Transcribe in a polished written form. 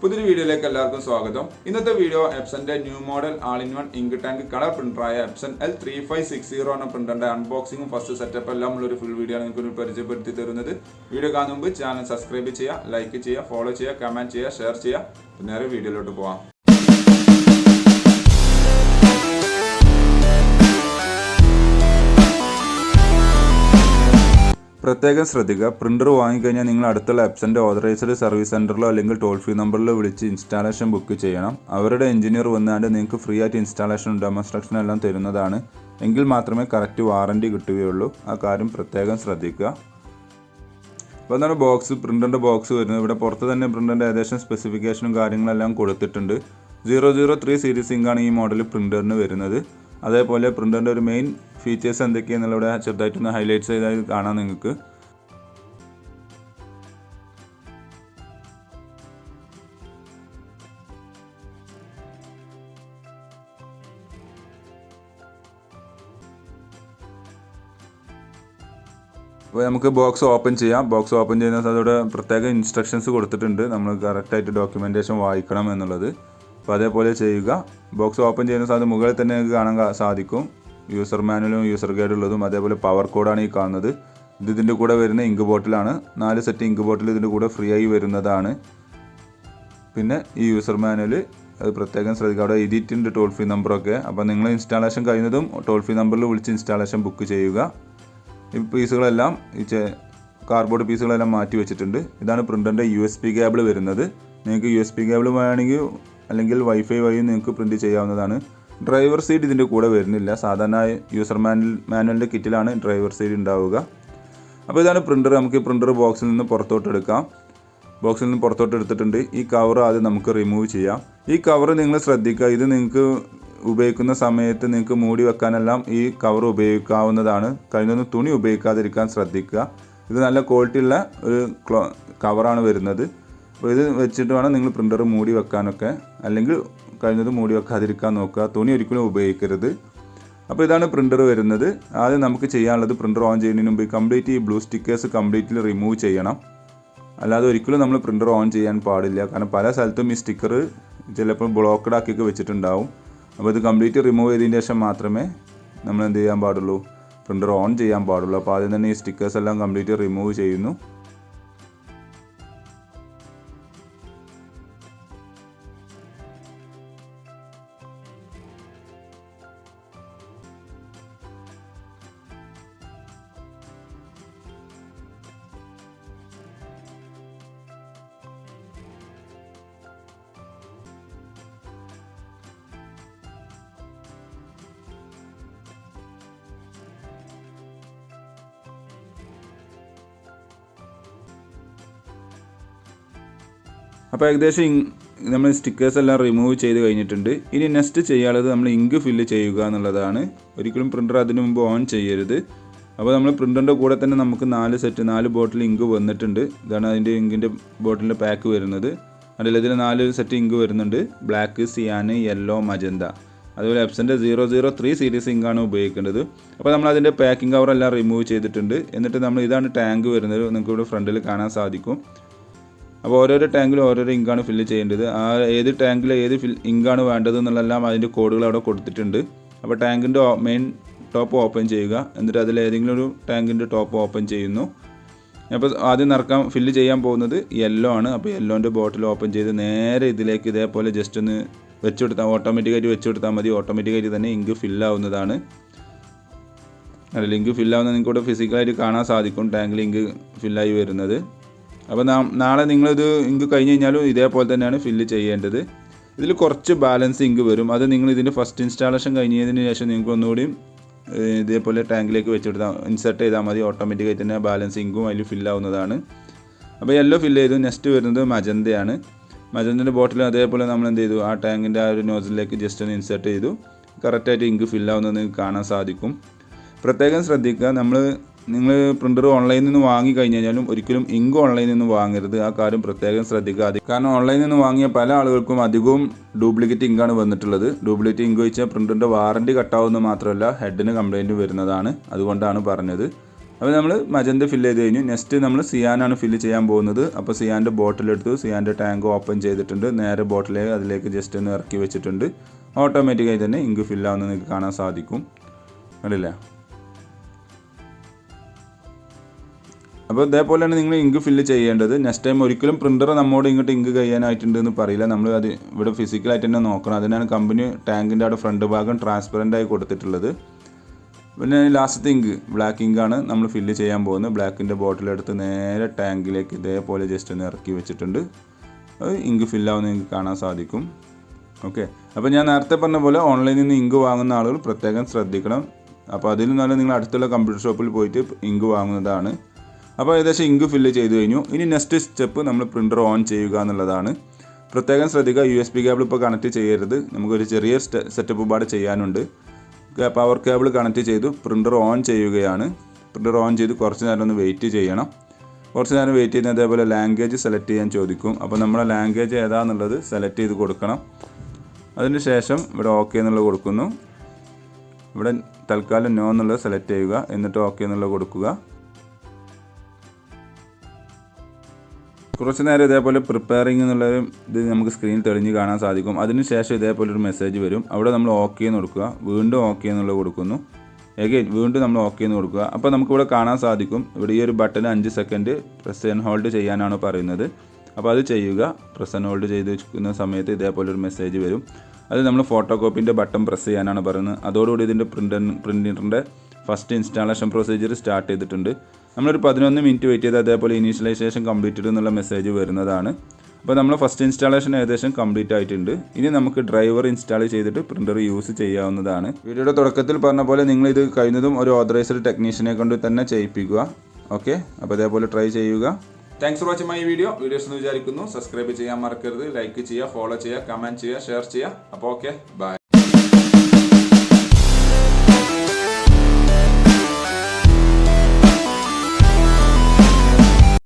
പുതിയൊരു വീഡിയോയിലേക്ക് എല്ലാവർക്കും സ്വാഗതം. ഇന്നത്തെ വീഡിയോ എപ്സന്റെ new model all in one ink tank colour പ്രിന്ററായ എപ്സൺ L3560 എന്ന പ്രിന്ററിന്റെ അൺബോക്സിംഗും ഫസ്റ്റ് സെറ്റപ്പ് എല്ലാം ഉള്ള ഒരു ഫുൾ വീഡിയോ ആണ് നിങ്ങൾക്ക് പരിചയപ്പെടുത്തി തരുന്നത്. വീഡിയോ കാണുന്ന മുമ്പ് ചാനൽ സബ്സ്ക്രൈബ് ചെയ്യുക, ലൈക്ക് ചെയ്യുക, ഫോളോ ചെയ്യുക, കമന്റ് ചെയ്യുക, ഷെയർ ചെയ്യുക. നേരെ വീഡിയോയിലോട്ട് പോവാം. പ്രത്യേകം ശ്രദ്ധിക്കുക, പ്രിന്റർ വാങ്ങിക്കഴിഞ്ഞാൽ നിങ്ങൾ അടുത്തുള്ള എപ്സന്റെ ഓതറൈസ്ഡ് സർവീസ് സെന്ററിലോ അല്ലെങ്കിൽ ടോൾ ഫ്രീ നമ്പറിലോ വിളിച്ച് ഇൻസ്റ്റാളേഷൻ ബുക്ക് ചെയ്യണം. അവരുടെ എഞ്ചിനീയർ വന്നാണ്ട് നിങ്ങൾക്ക് ഫ്രീ ആയിട്ട് ഇൻസ്റ്റാളേഷൻ ഡെമോൺസ്ട്രേഷൻ എല്ലാം തരുന്നതാണ്. എങ്കിൽ മാത്രമേ കറക്റ്റ് വാറണ്ടി കിട്ടുകയുള്ളൂ. ആ കാര്യം പ്രത്യേകം ശ്രദ്ധിക്കുക. അപ്പോൾ എന്താണ് പ്രിന്ററിന്റെ ബോക്സ് വരുന്നത്. ഇവിടെ പുറത്ത് തന്നെ പ്രിന്ററിന്റെ ഏകദേശം സ്പെസിഫിക്കേഷനും കാര്യങ്ങളെല്ലാം കൊടുത്തിട്ടുണ്ട്. 003 സീരീസ് ഇങ്കാണ് ഈ മോഡൽ പ്രിന്ററിന് വരുന്നത്. അതേപോലെ പ്രിന്ററിൻ്റെ ഒരു മെയിൻ ഫീച്ചേഴ്സ് എന്തൊക്കെയാണെന്നുള്ള ഇവിടെ ചെറുതായിട്ടൊന്ന് ഹൈലൈറ്റ്സ് ചെയ്താൽ കാണാം നിങ്ങൾക്ക്. അപ്പോൾ നമുക്ക് ബോക്സ് ഓപ്പൺ ചെയ്യാം. ബോക്സ് ഓപ്പൺ ചെയ്യുന്ന അതോടെ പ്രത്യേക ഇൻസ്ട്രക്ഷൻസ് കൊടുത്തിട്ടുണ്ട്. നമ്മൾ കറക്റ്റായിട്ട് ഡോക്യുമെൻറ്റേഷൻ വായിക്കണം എന്നുള്ളത്. അപ്പോൾ അതേപോലെ ചെയ്യുക. ബോക്സ് ഓപ്പൺ ചെയ്യുന്ന സാധനം മുകളിൽ തന്നെ നിങ്ങൾക്ക് കാണാൻ സാധിക്കും. യൂസർ മാനുവലും യൂസർ ഗൈഡ് ഉള്ളതും അതേപോലെ പവർ കോഡാണ് ഈ കാണുന്നത്. ഇതിൻ്റെ കൂടെ വരുന്ന ഇങ്ക് ബോട്ടിലാണ്. 4 സെറ്റ് ഇങ്ക് ബോട്ടിൽ ഇതിൻ്റെ കൂടെ ഫ്രീ ആയി വരുന്നതാണ്. പിന്നെ ഈ യൂസർ മാനുവൽ അത് പ്രത്യേകം ശ്രദ്ധിക്കുക. അവിടെ എഡിറ്റിൻ്റെ ടോൾ ഫ്രീ നമ്പറൊക്കെ. അപ്പോൾ നിങ്ങൾ ഇൻസ്റ്റാളേഷൻ കഴിയുന്നതും ടോൾ ഫ്രീ നമ്പറിൽ വിളിച്ച് ഇൻസ്റ്റാളേഷൻ ബുക്ക് ചെയ്യുക. ഈ പീസുകളെല്ലാം കാർഡ്ബോർഡ് പീസുകളെല്ലാം മാറ്റി വെച്ചിട്ടുണ്ട്. ഇതാണ് പ്രിൻ്ററിൻ്റെ USB കേബിൾ വരുന്നത്. നിങ്ങൾക്ക് USB കേബിൾ വേണമെങ്കിൽ അല്ലെങ്കിൽ വൈഫൈ വഴിയും നിങ്ങൾക്ക് പ്രിൻറ്റ് ചെയ്യാവുന്നതാണ്. ഡ്രൈവർ സീറ്റ് ഇതിൻ്റെ കൂടെ വരുന്നില്ല. സാധാരണ യൂസർ മാനുവലിൻ്റെ കിറ്റിലാണ് ഡ്രൈവർ സീറ്റ് ഉണ്ടാവുക. അപ്പോൾ ഇതാണ് പ്രിൻ്റർ. നമുക്ക് ഈ പ്രിൻ്റർ ബോക്സിൽ നിന്ന് പുറത്തോട്ട് എടുക്കാം. ബോക്സിൽ നിന്ന് പുറത്തോട്ട് എടുത്തിട്ടുണ്ട്. ഈ കവർ ആദ്യം നമുക്ക് റിമൂവ് ചെയ്യാം. ഈ കവർ നിങ്ങൾ ശ്രദ്ധിക്കുക. ഇത് നിങ്ങൾക്ക് ഉപയോഗിക്കുന്ന സമയത്ത് നിങ്ങൾക്ക് മൂടി വെക്കാനെല്ലാം ഈ കവർ ഉപയോഗിക്കാവുന്നതാണ്. കഴിയുന്നതും തുണി ഉപയോഗിക്കാതിരിക്കാൻ ശ്രദ്ധിക്കുക. ഇത് നല്ല ക്വാളിറ്റിയുള്ള ഒരു കവറാണ് വരുന്നത്. അപ്പോൾ ഇത് വെച്ചിട്ട് വേണം നിങ്ങൾ പ്രിൻ്റർ മൂടി വെക്കാനൊക്കെ. അല്ലെങ്കിൽ കഴിയുന്നത് മൂടി വെക്കാതിരിക്കാൻ നോക്കുക. തുണി ഒരിക്കലും ഉപയോഗിക്കരുത്. അപ്പോൾ ഇതാണ് പ്രിൻ്റർ വരുന്നത്. ആദ്യം നമുക്ക് ചെയ്യാനുള്ളത് പ്രിൻ്റർ ഓൺ ചെയ്യുന്നതിന് മുമ്പ് കംപ്ലീറ്റ് ഈ ബ്ലൂ സ്റ്റിക്കേഴ്സ് കംപ്ലീറ്റ്ലി റിമൂവ് ചെയ്യണം. അല്ലാതെ ഒരിക്കലും നമ്മൾ പ്രിൻ്റർ ഓൺ ചെയ്യാൻ പാടില്ല. കാരണം പല സ്ഥലത്തും ഈ സ്റ്റിക്കർ ചിലപ്പോൾ ബ്ലോക്കഡ് ആക്കിയൊക്കെ വെച്ചിട്ടുണ്ടാവും. അപ്പോൾ ഇത് കംപ്ലീറ്റ് റിമൂവ് ചെയ്തതിന് ശേഷം മാത്രമേ നമ്മൾ എന്ത് ചെയ്യാൻ പാടുള്ളൂ, പ്രിൻ്റർ ഓൺ ചെയ്യാൻ പാടുള്ളൂ. അപ്പോൾ ആദ്യം തന്നെ ഈ സ്റ്റിക്കേഴ്സ് എല്ലാം കംപ്ലീറ്റ് റിമൂവ് ചെയ്യുന്നു. അപ്പോൾ ഏകദേശം നമ്മൾ സ്റ്റിക്കേഴ്സ് എല്ലാം റിമൂവ് ചെയ്ത് കഴിഞ്ഞിട്ടുണ്ട്. ഇനി നെക്സ്റ്റ് ചെയ്യാനുള്ളത് നമ്മൾ ഇങ്ക് ഫില്ല് ചെയ്യുക എന്നുള്ളതാണ്. ഒരിക്കലും പ്രിൻ്റർ അതിനു മുമ്പ് ഓൺ ചെയ്യരുത്. അപ്പോൾ നമ്മൾ പ്രിൻ്ററിൻ്റെ കൂടെ തന്നെ നമുക്ക് 4 ബോട്ടിൽ ഇങ്ക് വന്നിട്ടുണ്ട്. ഇതാണ് അതിൻ്റെ ഇങ്കിൻ്റെ ബോട്ടിലിൻ്റെ പാക്ക് വരുന്നത്. അതിൽ ഇതിൽ 4 സെറ്റ് ഇങ്ക് വരുന്നുണ്ട്. ബ്ലാക്ക്, സിയാൻ, യെല്ലോ, മജന്ത. അതുപോലെ എപ്സൻ്റെ 003 സീരീസ് ഇങ്കാണ് ഉപയോഗിക്കേണ്ടത്. അപ്പോൾ നമ്മൾ അതിൻ്റെ പാക്കിംഗ് കവറെല്ലാം റിമൂവ് ചെയ്തിട്ടുണ്ട്. എന്നിട്ട് ഇതാണ് ടാങ്ക് വരുന്നത്. നിങ്ങൾക്ക് ഇവിടെ ഫ്രണ്ടിൽ കാണാൻ സാധിക്കും. അപ്പോൾ ഓരോരോ ടാങ്കിലും ഓരോരോ ഇങ്കാണ് ഫില്ല് ചെയ്യേണ്ടത്. ഏത് ടാങ്കിൽ ഏത് ഇങ്കാണ് വേണ്ടത് എന്നുള്ളതെല്ലാം അതിൻ്റെ കോഡുകൾ അവിടെ കൊടുത്തിട്ടുണ്ട്. അപ്പോൾ ടാങ്കിൻ്റെ മെയിൻ ടോപ്പ് ഓപ്പൺ ചെയ്യുക. എന്നിട്ട് അതിൽ ഏതെങ്കിലും ഒരു ടാങ്കിൻ്റെ ടോപ്പ് ഓപ്പൺ ചെയ്യുന്നു. അപ്പോൾ ആദ്യം ഫില്ല് ചെയ്യാൻ പോകുന്നത് യെല്ലോ ആണ്. അപ്പോൾ യെല്ലോൻ്റെ ബോട്ടിൽ ഓപ്പൺ ചെയ്ത് നേരെ ഇതിലേക്ക് ഇതേപോലെ ജസ്റ്റ് ഒന്ന് ഓട്ടോമാറ്റിക്കായിട്ട് വെച്ചുകൊടുത്താൽ മതി. ഓട്ടോമാറ്റിക്കായിട്ട് തന്നെ ഇങ്ക് ഫില്ലാവുന്നതാണ്. അതിൽ ഇങ്ക് ഫില്ലാവുന്നത് നിങ്ങൾക്ക് ഇവിടെ ഫിസിക്കലായിട്ട് കാണാൻ സാധിക്കും. ടാങ്കിൽ ഇങ്ക് ഫില്ലായി വരുന്നത്. അപ്പോൾ നാളെ നിങ്ങളിത് ഇങ്ക് കഴിഞ്ഞ് കഴിഞ്ഞാലും ഇതേപോലെ തന്നെയാണ് ഫില്ല് ചെയ്യേണ്ടത്. ഇതിൽ കുറച്ച് ബാലൻസ് ഇങ്ക് വരും. അത് നിങ്ങൾ ഇതിൻ്റെ ഫസ്റ്റ് ഇൻസ്റ്റാളേഷൻ കഴിഞ്ഞതിന് ശേഷം നിങ്ങൾക്ക് ഒന്നുകൂടി ഇതേപോലെ ടാങ്കിലേക്ക് ഇൻസെർട്ട് ചെയ്താൽ മതി. ഓട്ടോമാറ്റിക്കായി തന്നെ ബാലൻസ് ഇങ്കും അതിൽ ഫില്ലാവുന്നതാണ്. അപ്പോൾ യെല്ലോ ഫില്ല് ചെയ്തു. നെക്സ്റ്റ് വരുന്നത് മജന്തയാണ്. മജന്തൻ്റെ ബോട്ടിൽ അതേപോലെ നമ്മൾ എന്ത് ചെയ്തു, ആ ടാങ്കിൻ്റെ ആ ഒരു നോസിലേക്ക് ജസ്റ്റ് ഒന്ന് ഇൻസെർട്ട് ചെയ്തു. കറക്റ്റായിട്ട് ഇങ്ക് ഫില്ലാവുന്നത് നിങ്ങൾക്ക് കാണാൻ സാധിക്കും. പ്രത്യേകം ശ്രദ്ധിക്കുക, നിങ്ങൾ പ്രിൻ്റർ ഓൺലൈനിൽ നിന്ന് വാങ്ങി കഴിഞ്ഞ് കഴിഞ്ഞാലും ഒരിക്കലും ഇങ്ക് ഓൺലൈനിൽ നിന്ന് വാങ്ങരുത്. ആ കാര്യം പ്രത്യേകം ശ്രദ്ധിക്കുക. കാരണം ഓൺലൈനിൽ നിന്ന് വാങ്ങിയ പല ആളുകൾക്കും അധികവും ഡ്യൂപ്ലിക്കേറ്റ് ഇങ്കാണ് വന്നിട്ടുള്ളത്. ഡ്യൂപ്ലിക്കേറ്റ് ഇങ്ക് വെച്ചാൽ പ്രിൻ്ററിൻ്റെ വാറണ്ടി കട്ടാവുന്നത് മാത്രമല്ല ഹെഡിന് കംപ്ലയിൻറ്റ് വരുന്നതാണ്. അതുകൊണ്ടാണ് പറഞ്ഞത്. അപ്പോൾ നമ്മൾ മജന്ത ഫില്ല് ചെയ്ത് കഴിഞ്ഞു. നെക്സ്റ്റ് നമ്മൾ സിയാനാണ് ഫില്ല് ചെയ്യാൻ പോകുന്നത്. അപ്പോൾ സിയാൻ്റെ ബോട്ടിലെടുത്തു, സിയാൻ്റെ ടാങ്ക് ഓപ്പൺ ചെയ്തിട്ടുണ്ട്. നേരെ ബോട്ടിലേക്ക് അതിലേക്ക് ജസ്റ്റ് ഒന്ന് ഇറക്കി വെച്ചിട്ടുണ്ട്. ഓട്ടോമാറ്റിക്കായി തന്നെ ഇങ്ക് ഫില്ലാവുന്നത് നിങ്ങൾക്ക് കാണാൻ സാധിക്കും. കണ്ടില്ലേ? അപ്പോൾ ഇതേപോലെയാണ് നിങ്ങൾ ഇങ്ക് ഫില്ല് ചെയ്യേണ്ടത്. നെക്സ്റ്റ് ടൈം ഒരിക്കലും പ്രിൻ്റർ നമ്മോട് ഇങ്ങോട്ട് ഇങ്ക് കഴിയാനായിട്ടുണ്ട് എന്ന് പറയില്ല. നമ്മൾ അത് ഇവിടെ ഫിസിക്കലായിട്ട് തന്നെ നോക്കണം. അതിനാണ് കമ്പനി ടാങ്കിൻ്റെ അവിടെ ഫ്രണ്ട് ഭാഗം ട്രാൻസ്പെറൻ്റ് ആയി കൊടുത്തിട്ടുള്ളത്. പിന്നെ ലാസ്റ്റത്തെ ഇങ്ക് ബ്ലാക്ക് ഇങ്കാണ് നമ്മൾ ഫില്ല് ചെയ്യാൻ പോകുന്നത്. ബ്ലാക്കിൻ്റെ ബോട്ടിലെടുത്ത് നേരെ ടാങ്കിലേക്ക് ഇതേപോലെ ജസ്റ്റ് ഒന്ന് ഇറക്കി വെച്ചിട്ടുണ്ട്. അത് ഇങ്ക് ഫില്ലാവുന്ന നിങ്ങൾക്ക് കാണാൻ സാധിക്കും. ഓക്കെ, അപ്പോൾ ഞാൻ നേരത്തെ പറഞ്ഞ പോലെ ഓൺലൈനിൽ നിന്ന് ഇങ്ക് വാങ്ങുന്ന ആളുകൾ പ്രത്യേകം ശ്രദ്ധിക്കണം. അപ്പോൾ അതിൽ നിന്നാലും നിങ്ങൾ അടുത്തുള്ള കമ്പ്യൂട്ടർ ഷോപ്പിൽ പോയിട്ട് ഇങ്ക് വാങ്ങുന്നതാണ്. അപ്പോൾ ഏകദേശം ഇങ്ക് ഫില്ല് ചെയ്ത് കഴിഞ്ഞു. ഇനി നെക്സ്റ്റ് സ്റ്റെപ്പ് നമ്മൾ പ്രിൻ്റർ ഓൺ ചെയ്യുക എന്നുള്ളതാണ്. പ്രത്യേകം ശ്രദ്ധിക്കുക, USB കേബിൾ ഇപ്പോൾ കണക്ട് ചെയ്യരുത്. നമുക്കൊരു ചെറിയ സെറ്റപ്പ് പാട് ചെയ്യാനുണ്ട്. പവർ കേബിൾ കണക്ട് ചെയ്തു പ്രിൻ്റർ ഓൺ ചെയ്യുകയാണ്. പ്രിൻ്റർ ഓൺ ചെയ്ത് കുറച്ച് നേരം ഒന്ന് വെയിറ്റ് ചെയ്യണം. കുറച്ച് നേരം വെയിറ്റ് ചെയ്യുന്ന അതേപോലെ ലാംഗ്വേജ് സെലക്ട് ചെയ്യാൻ ചോദിക്കും. അപ്പോൾ നമ്മുടെ ലാംഗ്വേജ് ഏതാണെന്നുള്ളത് സെലക്ട് ചെയ്ത് കൊടുക്കണം. അതിന് ശേഷം ഇവിടെ ഓക്കെ എന്നുള്ളത് കൊടുക്കുന്നു. ഇവിടെ തൽക്കാലം നോ എന്നുള്ളത് സെലക്ട് ചെയ്യുക. എന്നിട്ട് ഓക്കെ എന്നുള്ളത് കൊടുക്കുക. കുറച്ച് നേരം ഇതേപോലെ പ്രിപ്പയറിംഗ് എന്നുള്ളൊരു ഇത് നമുക്ക് സ്ക്രീനിൽ തെളിഞ്ഞ് കാണാൻ സാധിക്കും. അതിനുശേഷം ഇതേപോലെ ഒരു മെസ്സേജ് വരും. അവിടെ നമ്മൾ ഓക്കെ എന്ന് കൊടുക്കുക. വീണ്ടും ഓക്കെ എന്നുള്ളത് കൊടുക്കുന്നു. എഗെയിൻ വീണ്ടും നമ്മൾ ഓക്കെ എന്ന് കൊടുക്കുക. അപ്പോൾ നമുക്കിവിടെ കാണാൻ സാധിക്കും, ഇവിടെ ഈ ഒരു button 5 second press and hold ചെയ്യാനാണ് പറയുന്നത്. അപ്പോൾ അത് ചെയ്യുക. പ്രസ് ആൻഡ് ഹോൾഡ് ചെയ്ത് വെക്കുന്ന സമയത്ത് ഇതേപോലെ ഒരു മെസ്സേജ് വരും. അത് നമ്മൾ ഫോട്ടോ കോപ്പീൻ്റെ ബട്ടൺ പ്രസ് ചെയ്യാനാണ് പറയുന്നത്. അതോടുകൂടി ഇതിൻ്റെ പ്രിൻ്ററിൻ്റെ ഫസ്റ്റ് ഇൻസ്റ്റാളേഷൻ പ്രൊസീജിയർ സ്റ്റാർട്ട് ചെയ്തിട്ടുണ്ട്. നമ്മളൊരു 11 മിനിറ്റ് വെയിറ്റ് ചെയ്ത് അതേപോലെ ഇനീഷ്യലൈസേഷൻ കംപ്ലീറ്റഡ് എന്നുള്ള മെസ്സേജ് വരുന്നതാണ്. അപ്പോൾ നമ്മൾ ഫസ്റ്റ് ഇൻസ്റ്റാളേഷൻ ഏകദേശം കംപ്ലീറ്റ് ആയിട്ടുണ്ട്. ഇനി നമുക്ക് ഡ്രൈവർ ഇൻസ്റ്റാൾ ചെയ്തിട്ട് പ്രിൻ്റർ യൂസ് ചെയ്യാവുന്നതാണ്. വീഡിയോയുടെ തുടക്കത്തിൽ പറഞ്ഞ പോലെ നിങ്ങൾ ഇത് കഴിയുന്നതും ഒരു ഓതറൈസ്ഡ് ടെക്നീഷ്യനെ കൊണ്ട് തന്നെ ചെയ്യിപ്പിക്കുക. ഓക്കെ, അപ്പോൾ അതേപോലെ ട്രൈ ചെയ്യുക. Thanks for watching my videos എന്ന് വിചാരിക്കുന്നു. സബ്സ്ക്രൈബ് ചെയ്യാൻ മറക്കരുത്. ലൈക്ക് ചെയ്യുക, ഫോളോ ചെയ്യുക, കമൻറ്റ് ചെയ്യുക, ഷെയർ ചെയ്യുക. അപ്പോൾ ഓക്കെ, ബൈ.